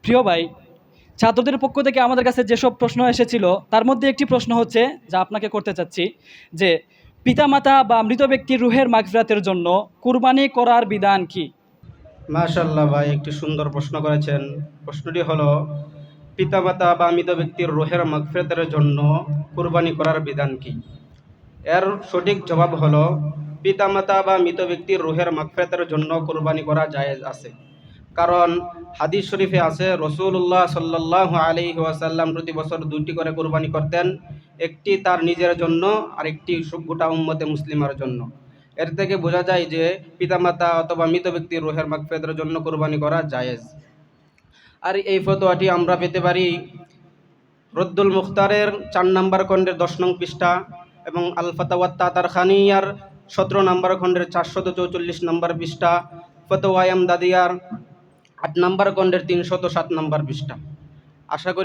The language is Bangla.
প্রিয় ভাই, ছাত্রদের পক্ষ থেকে আমাদের কাছে যেসব প্রশ্ন এসেছিল তার মধ্যে একটি প্রশ্ন হচ্ছে, যা আপনাকে করতে চাচ্ছি, যে পিতামাতা বা মৃত ব্যক্তির রুহের মাগফিরাতের জন্য কুরবানি করার বিধান কি? মাশাআল্লাহ ভাই, একটি সুন্দর প্রশ্ন করেছেন। প্রশ্নটি হলো, পিতামাতা বা মৃত ব্যক্তির রুহের মাগফিরাতের জন্য কুরবানি করার বিধান কি? এর সঠিক জবাব হলো, পিতামাতা বা মৃত ব্যক্তির রুহের মাগফিরাতের জন্য কুরবানি করা জায়েজ আছে। কারণ হাদিস শরীফে আছে, রাসূলুল্লাহ সাল্লাল্লাহু আলাইহি ওয়াসাল্লাম প্রতি বছর 2টি করে কুরবানি করতেন, একটি তার নিজের জন্য আর একটি গোটা উম্মতে মুসলিমার জন্য। এর থেকে বোঝা যায় যে পিতামাতা অথবা মৃত ব্যক্তির রুহের মাগফিরাতের জন্য কুরবানি করা জায়েজ। আর এই ফতোয়াটি আমরা পেতে পারি রদ্দুল মুখতারের 4 নম্বর খণ্ডের 10 নং পৃষ্ঠা এবং আল ফাতাওয়াত তাতারখানিয়ার 17 নম্বর খণ্ডের 444 নম্বর পৃষ্ঠা, ফতোয়া দাদিয়ার 8 নম্বর খণ্ডের 307 নম্বর পৃষ্ঠা। আশা করি